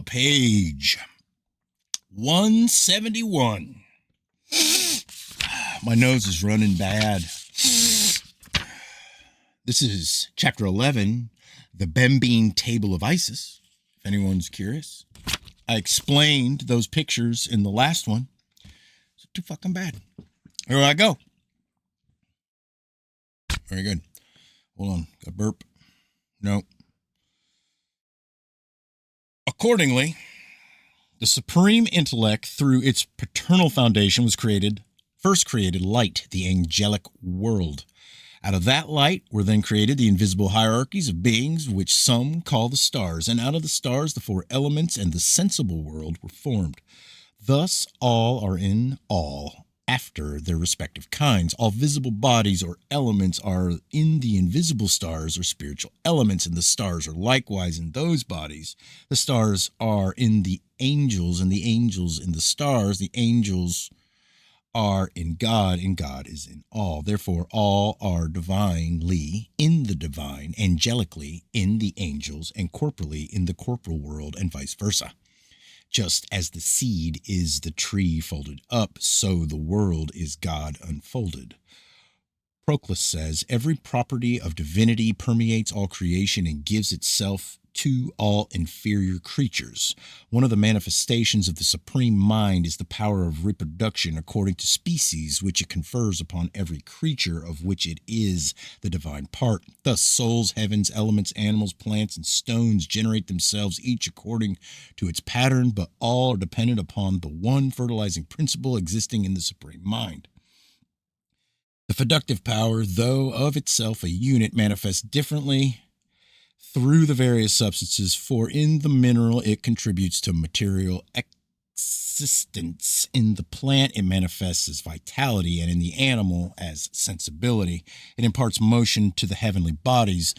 page 171. My nose is running bad. This is chapter 11, the Bembine Table of Isis, if anyone's curious. I explained those pictures in the last one. It's too fucking bad. Here I go. Very good. Hold on. Got burp. No. Accordingly, the supreme intellect, through its paternal foundation, was first created light, the angelic world. Out of that light were then created the invisible hierarchies of beings, which some call the stars, and out of the stars the four elements and the sensible world were formed. Thus all are in all, after their respective kinds. All visible bodies or elements are in the invisible stars or spiritual elements, and the stars are likewise in those bodies. The stars are in the angels, and the angels in the stars. The angels are in God, and God is in all. Therefore, all are divinely in the divine, angelically in the angels, and corporally in the corporal world, and vice versa. Just as the seed is the tree folded up, so the world is God unfolded. Proclus says, every property of divinity permeates all creation and gives itself to all inferior creatures. One of the manifestations of the supreme mind is the power of reproduction according to species, which it confers upon every creature of which it is the divine part. Thus souls, heavens, elements, animals, plants, and stones generate themselves each according to its pattern, but all are dependent upon the one fertilizing principle existing in the supreme mind. The productive power, though of itself a unit, manifests differently through the various substances, for in the mineral it contributes to material existence. In the plant it manifests as vitality, and in the animal as sensibility. It imparts motion to the heavenly bodies,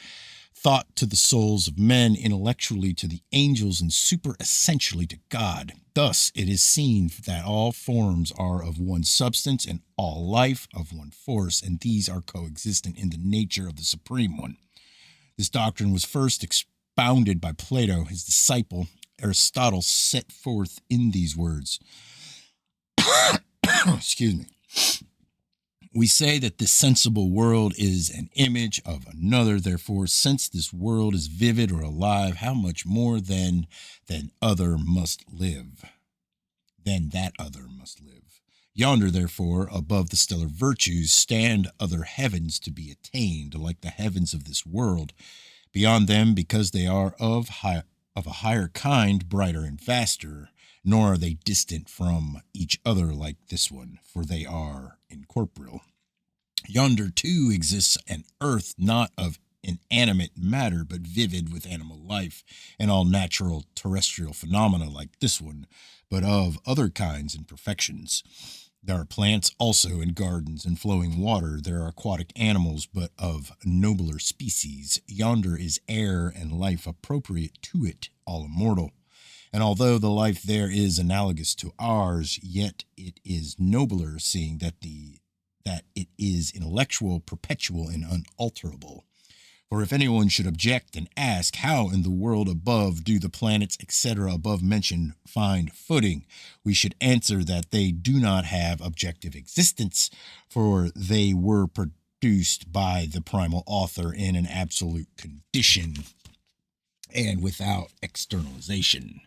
thought to the souls of men, intellectually to the angels, and super-essentially to God. Thus it is seen that all forms are of one substance, and all life of one force, and these are coexistent in the nature of the Supreme One. This doctrine was first expounded by Plato. His disciple Aristotle set forth in these words. Excuse me. We say that this sensible world is an image of another. Therefore, since this world is vivid or alive, how much more then that other must live? Yonder, therefore, above the stellar virtues, stand other heavens to be attained, like the heavens of this world. Beyond them, because they are of a higher kind, brighter and vaster, nor are they distant from each other like this one, for they are incorporeal. Yonder, too, exists an earth not of inanimate matter, but vivid with animal life, and all natural terrestrial phenomena like this one, but of other kinds and perfections. There are plants also in gardens and flowing water. There are aquatic animals, but of nobler species. Yonder is air and life appropriate to it, all immortal. And although the life there is analogous to ours, yet it is nobler, seeing that it is intellectual, perpetual, and unalterable. For if anyone should object and ask, how in the world above do the planets, etc., above mentioned find footing, we should answer that they do not have objective existence, for they were produced by the primal author in an absolute condition and without externalization.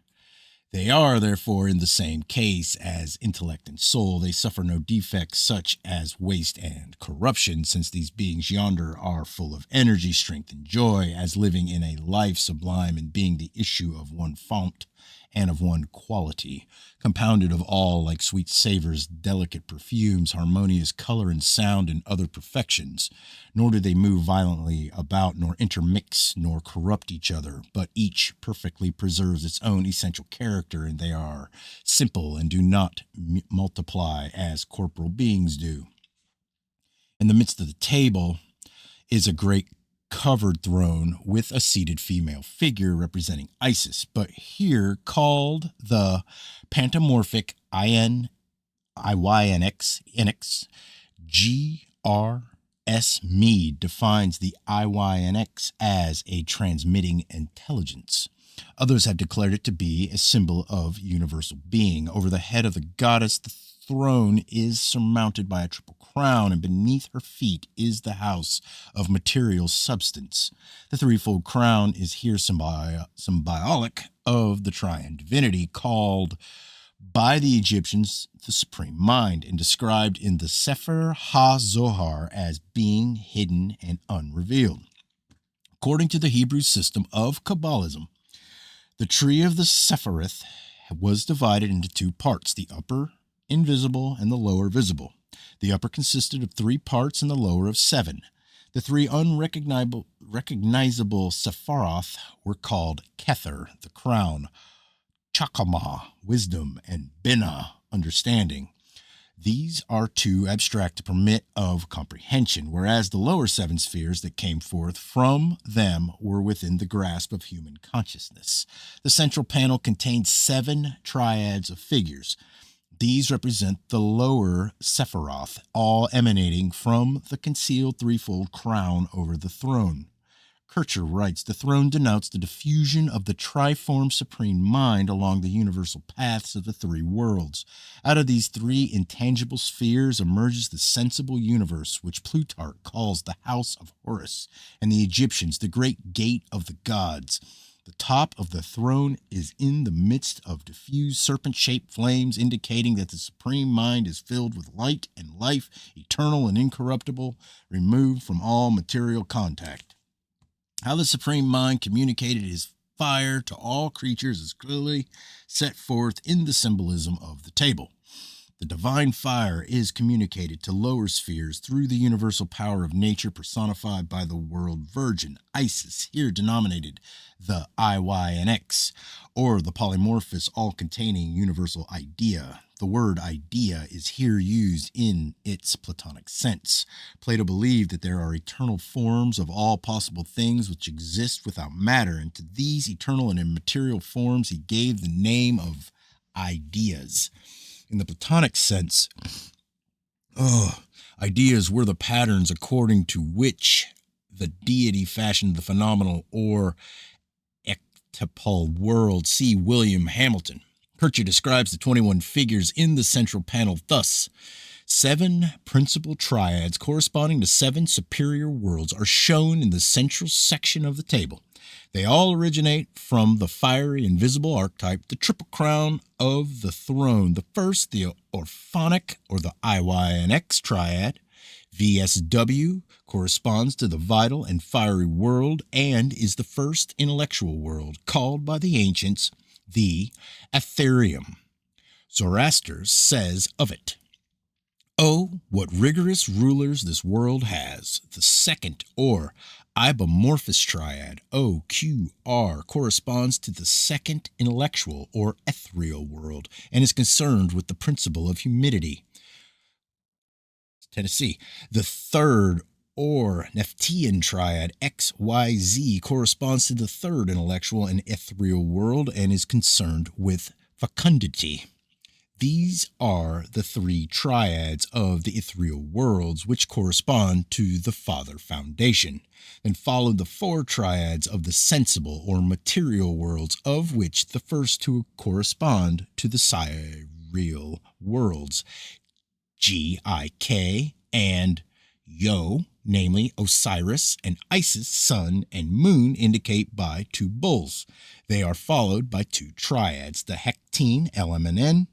They are, therefore, in the same case as intellect and soul. They suffer no defects such as waste and corruption, since these beings yonder are full of energy, strength, and joy, as living in a life sublime and being the issue of one fount and of one quality, compounded of all like sweet savors, delicate perfumes, harmonious color and sound, and other perfections. Nor do they move violently about, nor intermix, nor corrupt each other, but each perfectly preserves its own essential character, and they are simple and do not multiply as corporal beings do. In the midst of the table is a great covered throne with a seated female figure representing Isis, but here called the pantomorphic IYNX. G.R.S. Mead defines the IYNX as a transmitting intelligence. Others have declared it to be a symbol of universal being. Over the head of the goddess, the throne is surmounted by a triple crown, and beneath her feet is the house of material substance. The threefold crown is here symbolic of the triune divinity called by the Egyptians the Supreme Mind, and described in the Sefer HaZohar as being hidden and unrevealed. According to the Hebrew system of Kabbalism, the tree of the Sepharith was divided into two parts, the upper invisible and the lower visible. The upper consisted of 3 parts and the lower of 7. The 3 unrecognizable Sepharoth were called Kether, the crown, Chakmah, wisdom, and Binah, understanding. These are too abstract to permit of comprehension, whereas the lower 7 spheres that came forth from them were within the grasp of human consciousness. The central panel contains 7 triads of figures. These represent the lower Sephiroth, all emanating from the concealed threefold crown over the throne. Kircher writes, the throne denotes the diffusion of the triform supreme mind along the universal paths of the 3 worlds. Out of these 3 intangible spheres emerges the sensible universe, which Plutarch calls the house of Horus, and the Egyptians the great gate of the gods. The top of the throne is in the midst of diffused serpent-shaped flames, indicating that the supreme mind is filled with light and life, eternal and incorruptible, removed from all material contact. How the supreme mind communicated his fire to all creatures is clearly set forth in the symbolism of the table. The divine fire is communicated to lower spheres through the universal power of nature personified by the world virgin, Isis, here denominated the IYNX, or the polymorphous all-containing universal idea. The word idea is here used in its Platonic sense. Plato believed that there are eternal forms of all possible things which exist without matter, and to these eternal and immaterial forms he gave the name of ideas. In the Platonic sense, ideas were the patterns according to which the deity fashioned the phenomenal or ectopal world. See William Hamilton. Kircher describes the 21 figures in the central panel thus. 7 principal triads corresponding to 7 superior worlds are shown in the central section of the table. They all originate from the fiery invisible archetype, the triple crown of the throne. The first, the orphonic or the IYNX triad, VSW, corresponds to the vital and fiery world and is the first intellectual world, called by the ancients the Etherium. Zoroaster says of it, "Oh, what rigorous rulers this world has! The second, or ibomorphous triad, OQR, corresponds to the second intellectual or ethereal world and is concerned with the principle of humidity. Tennessee. The third, or Nephtian triad, XYZ, corresponds to the third intellectual and ethereal world and is concerned with fecundity. These are the 3 triads of the ethereal worlds, which correspond to the Father Foundation. Then follow the 4 triads of the sensible or material worlds, of which the first 2 correspond to the sidereal worlds, GIK and Yo, namely Osiris and Isis, sun and moon, indicate by 2 bulls. They are followed by 2 triads, the Hectine, LMN,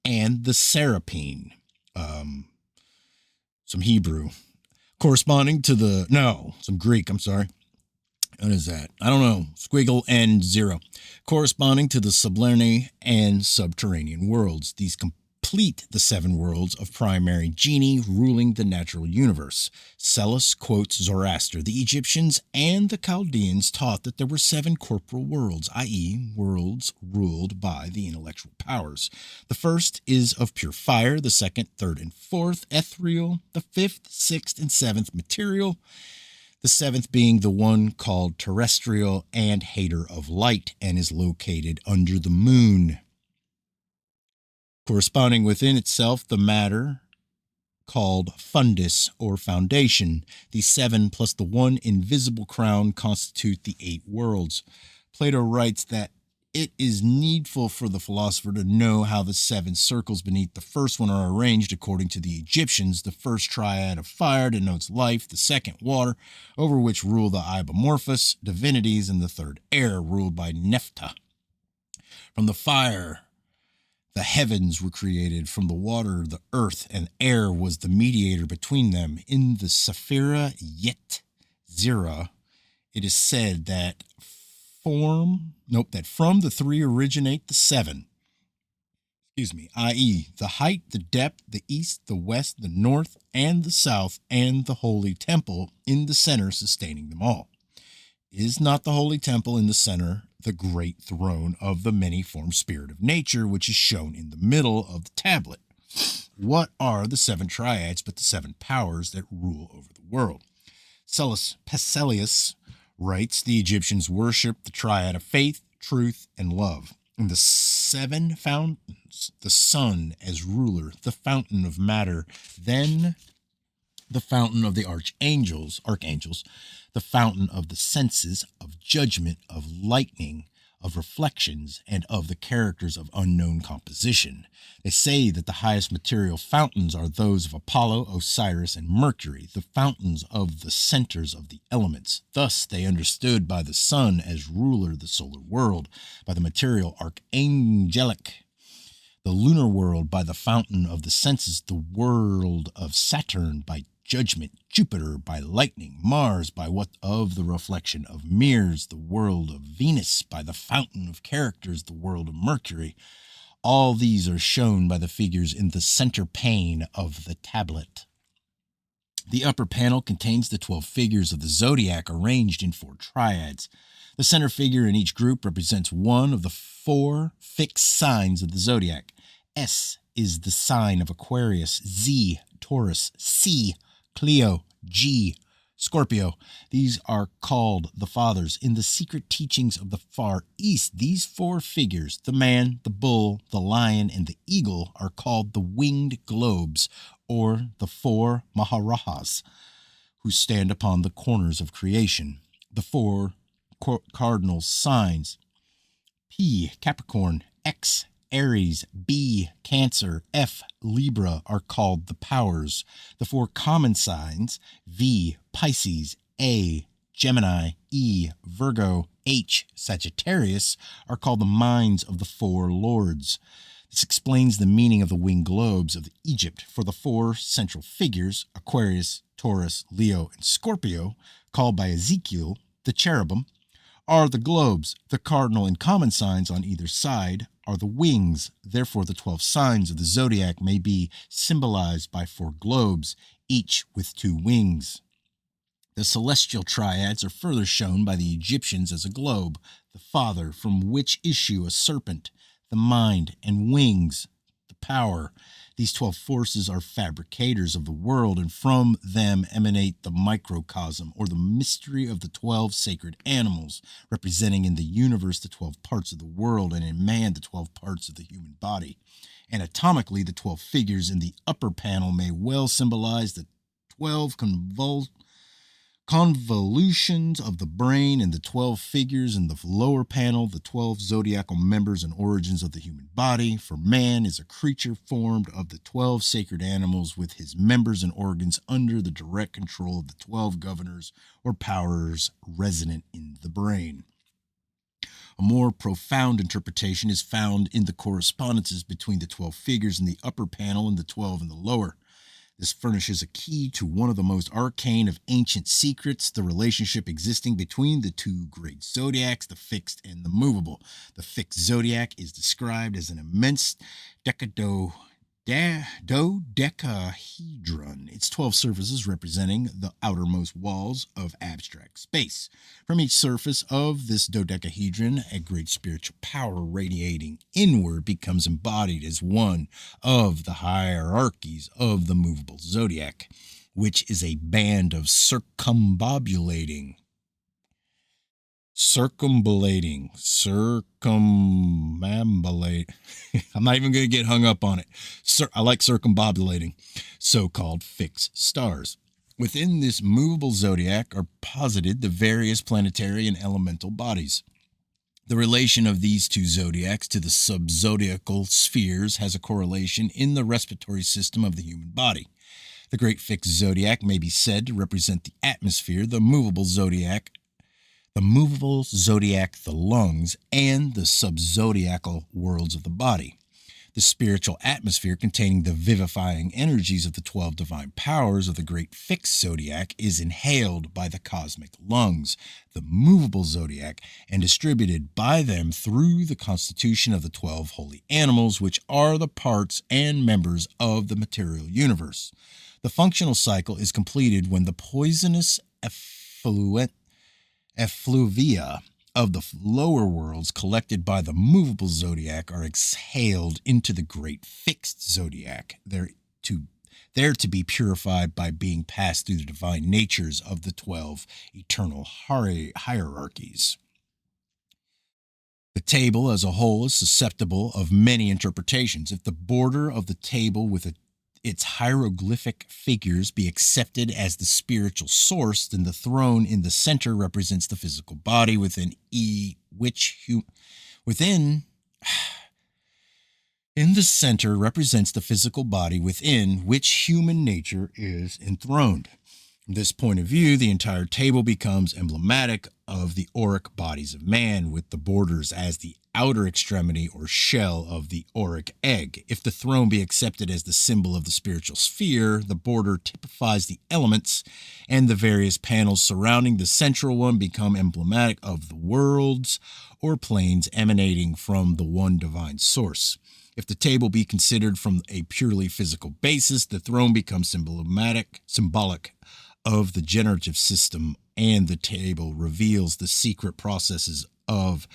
and the Serapine, some Hebrew, corresponding to some Greek, I'm sorry. What is that? I don't know. Squiggle and 0, corresponding to the sublime and subterranean worlds. These complete the 7 worlds of primary genie ruling the natural universe. Psellus quotes Zoroaster. The Egyptians and the Chaldeans taught that there were 7 corporal worlds, i.e., worlds ruled by the intellectual powers. The first is of pure fire, the second, third, and fourth ethereal, the 5th, 6th, and 7th material, the 7th being the one called terrestrial and hater of light and is located under the moon. Corresponding within itself, the matter called fundus or foundation. The 7 plus the 1 invisible crown constitute the 8 worlds. Plato writes that it is needful for the philosopher to know how the 7 circles beneath the first one are arranged according to the Egyptians. The first triad of fire denotes life, the second water, over which rule the Ibomorphous divinities, and the third air, ruled by Nephta. From the fire, the heavens were created. From the water, the earth, and air was the mediator between them. In the Sephira Yet Zera, it is said that from the 3 originate the 7. I.e., the height, the depth, the east, the west, the north, and the south, and the holy temple in the center sustaining them all. Is not the holy temple in the center the great throne of the many-formed spirit of nature, which is shown in the middle of the tablet? What are the 7 triads but the 7 powers that rule over the world? Peselius writes, the Egyptians worshipped the triad of faith, truth, and love. And the 7 fountains, the sun as ruler, the fountain of matter, then the fountain of the archangels, the fountain of the senses, of judgment, of lightning, of reflections, and of the characters of unknown composition. They say that the highest material fountains are those of Apollo, Osiris, and Mercury, the fountains of the centers of the elements. Thus they understood by the sun as ruler the solar world, by the material archangelic, the lunar world, by the fountain of the senses, the world of Saturn, by judgment, Jupiter, by lightning, Mars, by what of the reflection of mirrors, the world of Venus, by the fountain of characters, the world of Mercury. All these are shown by the figures in the center pane of the tablet. The upper panel contains the 12 figures of the zodiac arranged in 4 triads. The center figure in each group represents one of the 4 fixed signs of the zodiac. S is the sign of Aquarius, Z, Taurus, C, Cleo, G, Scorpio. These are called the fathers. In the secret teachings of the Far East, these 4 figures, the man, the bull, the lion, and the eagle, are called the winged globes, or the 4 Maharajas, who stand upon the corners of creation. The 4 cardinal signs, P, Capricorn, X, Aries, B, Cancer, F, Libra, are called the powers. The 4 common signs, V, Pisces, A, Gemini, E, Virgo, H, Sagittarius, are called the minds of the 4 lords. This explains the meaning of the winged globes of Egypt. For the 4 central figures, Aquarius, Taurus, Leo, and Scorpio, called by Ezekiel the cherubim, are the globes. The cardinal and common signs on either side are the wings. Therefore, the 12 signs of the zodiac may be symbolized by 4 globes, each with 2 wings. The celestial triads are further shown by the Egyptians as a globe, the father, from which issue a serpent, the mind, and wings, the power. These 12 forces are fabricators of the world, and from them emanate the microcosm, or the mystery of the 12 sacred animals, representing in the universe the 12 parts of the world, and in man the 12 parts of the human body. Anatomically, the 12 figures in the upper panel may well symbolize the 12 convolutions of the brain, and the 12 figures in the lower panel, the 12 zodiacal members and origins of the human body. For man is a creature formed of the 12 sacred animals, with his members and organs under the direct control of the 12 governors or powers resident in the brain. A more profound interpretation is found in the correspondences between the 12 figures in the upper panel and the 12 in the lower. This furnishes a key to one of the most arcane of ancient secrets, the relationship existing between the 2 great zodiacs, the fixed and the movable. The fixed zodiac is described as an immense dodecahedron, its 12 surfaces representing the outermost walls of abstract space. From each surface of this dodecahedron, a great spiritual power radiating inward becomes embodied as one of the hierarchies of the movable zodiac, which is a band of circumbobulating circumambulate. I'm not even going to get hung up on it. I like circumbobulating so-called fixed stars. Within this movable zodiac are posited the various planetary and elemental bodies. The relation of these two zodiacs to the subzodiacal spheres has a correlation in the respiratory system of the human body. The great fixed zodiac may be said to represent the atmosphere, the movable zodiac, the lungs, and the subzodiacal worlds of the body. The spiritual atmosphere containing the vivifying energies of the 12 divine powers of the great fixed zodiac is inhaled by the cosmic lungs, the movable zodiac, and distributed by them through the constitution of the 12 holy animals, which are the parts and members of the material universe. The functional cycle is completed when the poisonous effluvia of the lower worlds collected by the movable zodiac are exhaled into the great fixed zodiac, there to be purified by being passed through the divine natures of the 12 eternal hierarchies. The table as a whole is susceptible of many interpretations. If the border of the table with its hieroglyphic figures be accepted as the spiritual source, then the throne in the center represents the physical body in the center represents the physical body within which human nature is enthroned. From this point of view, the entire table becomes emblematic of the auric bodies of man, with the borders as the outer extremity or shell of the auric egg. If the throne be accepted as the symbol of the spiritual sphere, the border typifies the elements, and the various panels surrounding the central one become emblematic of the worlds or planes emanating from the one divine source. If the table be considered from a purely physical basis, the throne becomes symbolic of the generative system, and the table reveals the secret processes of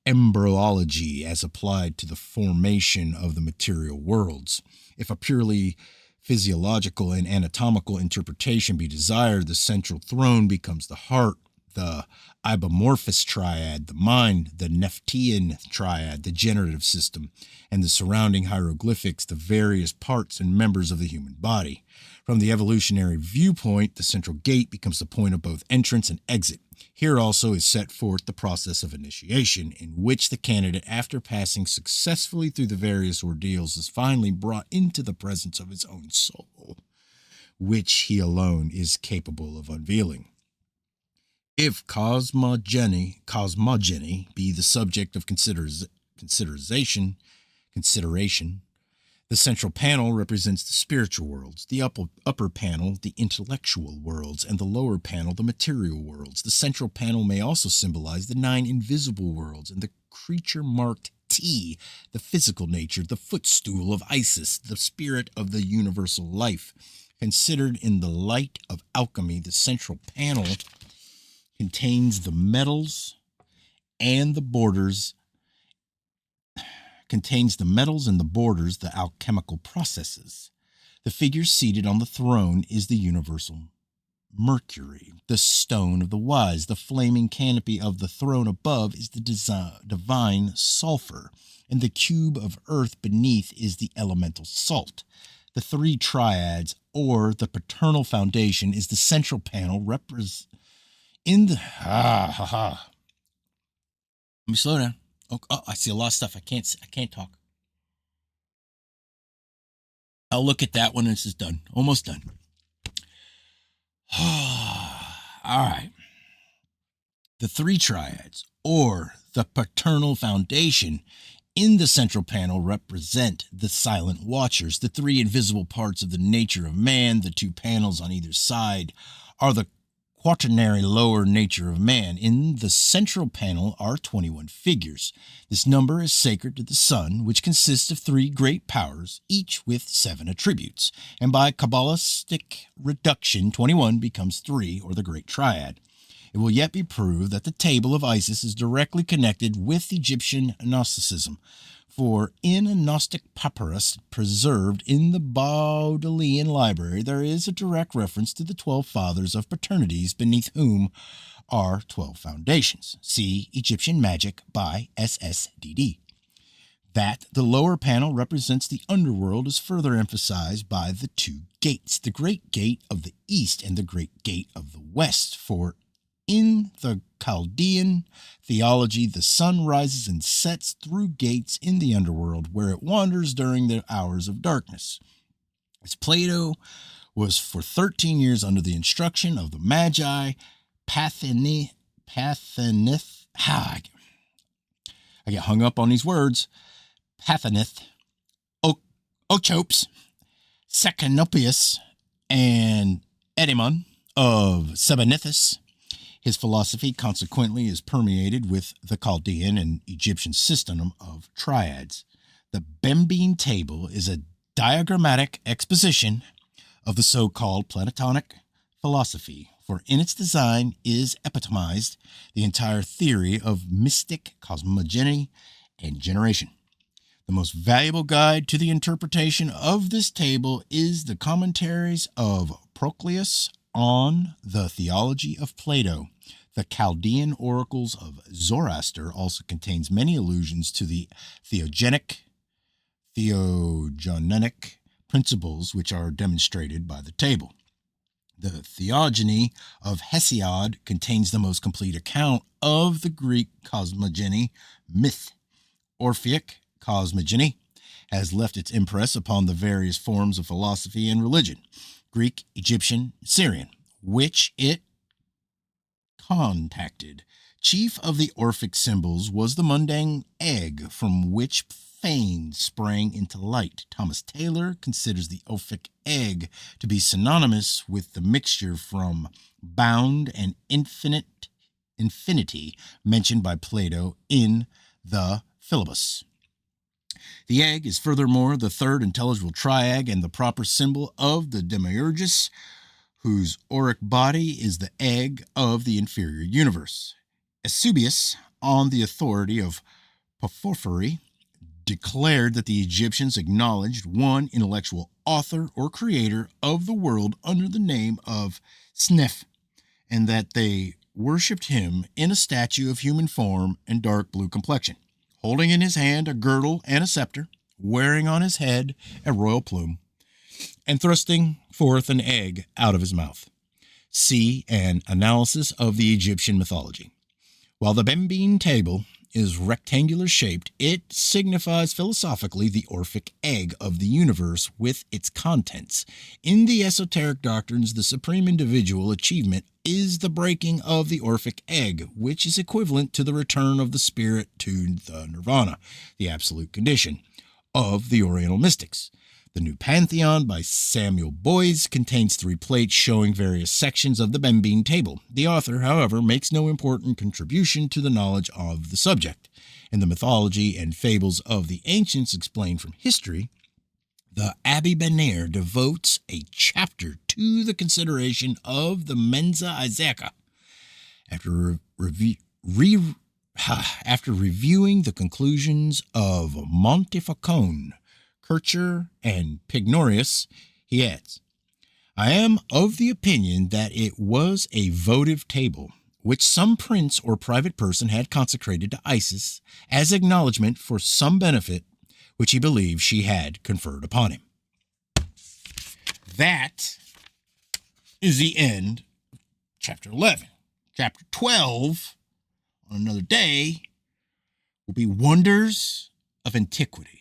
embryology as applied to the formation of the material worlds. If a purely physiological and anatomical interpretation be desired, the central throne becomes the heart, the ibomorphous triad, the mind, the Nephtian triad, the generative system, and the surrounding hieroglyphics, the various parts and members of the human body. From the evolutionary viewpoint, the central gate becomes the point of both entrance and exit. Here also is set forth the process of initiation, in which the candidate, after passing successfully through the various ordeals, is finally brought into the presence of his own soul, which he alone is capable of unveiling. If cosmogony be the subject of consideration, the central panel represents the spiritual worlds, the upper panel, the intellectual worlds, and the lower panel, the material worlds. The central panel may also symbolize the 9 invisible worlds and the creature marked T, the physical nature, the footstool of Isis, the spirit of the universal life. Considered in the light of alchemy, the central panel contains the metals and the borders the alchemical processes. The figure seated on the throne is the universal Mercury, the stone of the wise. The flaming canopy of the throne above is the divine sulfur, and the cube of earth beneath is the elemental salt. The 3 triads, or the paternal foundation, is the central panel Let me slow down. Oh, I see a lot of stuff. I can't talk. I'll look at that when this is done. Almost done. All right. The 3 triads, or the paternal foundation, in the central panel represent the silent watchers. The 3 invisible parts of the nature of man, the 2 panels on either side, are the quaternary lower nature of man. In the central panel are 21 figures. This number is sacred to the sun, which consists of 3 great powers, each with 7 attributes. And by Kabbalistic reduction, 21 becomes 3, or the great triad. It will yet be proved that the table of Isis is directly connected with Egyptian Gnosticism. For in a Gnostic papyrus preserved in the Bodleian Library, there is a direct reference to the 12 fathers of paternities, beneath whom are 12 foundations. See Egyptian Magic by SSDD. That the lower panel represents the underworld is further emphasized by the two gates, the Great Gate of the East and the Great Gate of the West. For in the Chaldean theology, the sun rises and sets through gates in the underworld, where it wanders during the hours of darkness. As Plato was for 13 years under the instruction of the Magi, I get hung up on these words, Pathanith, Ochopes, Secanopius, and Edimon of Sebenithus. His philosophy, consequently, is permeated with the Chaldean and Egyptian system of triads. The Bembine table is a diagrammatic exposition of the so-called Platonic philosophy, for in its design is epitomized the entire theory of mystic cosmogony and generation. The most valuable guide to the interpretation of this table is the commentaries of Proclus on the theology of Plato. The Chaldean oracles of Zoroaster also contains many allusions to the theogonic principles which are demonstrated by the table. The theogony of Hesiod contains the most complete account of the Greek cosmogony myth. Orphic cosmogony has left its impress upon the various forms of philosophy and religion, Greek, Egyptian, Syrian, which it contacted. Chief of the Orphic symbols was the mundane egg from which fame sprang into light. Thomas Taylor considers the Orphic egg to be synonymous with the mixture from bound and infinity mentioned by Plato in the Philebus. The egg is furthermore the third intelligible triad and the proper symbol of the Demiurgus, whose auric body is the egg of the inferior universe. Eusebius, on the authority of Porphyry, declared that the Egyptians acknowledged one intellectual author or creator of the world under the name of Snef, and that they worshipped him in a statue of human form and dark blue complexion, holding in his hand a girdle and a scepter, wearing on his head a royal plume, and thrusting forth an egg out of his mouth. See an analysis of the Egyptian mythology. While the Bembine table is rectangular shaped, it signifies philosophically the Orphic egg of the universe with its contents. In the esoteric doctrines, the supreme individual achievement is the breaking of the Orphic egg, which is equivalent to the return of the spirit to the nirvana, the absolute condition, of the Oriental mystics. The New Pantheon by Samuel Boyes contains 3 plates showing various sections of the Bembine table. The author, however, makes no important contribution to the knowledge of the subject. In the mythology and fables of the ancients explained from history, the Abbé Benner devotes a chapter to the consideration of the Mensa Isaaca. After reviewing the conclusions of Montefaucon, Kircher, and Pignorius, he adds, I am of the opinion that it was a votive table, which some prince or private person had consecrated to Isis as acknowledgement for some benefit which he believed she had conferred upon him. That is the end of chapter 11. Chapter 12, on another day, will be Wonders of Antiquity.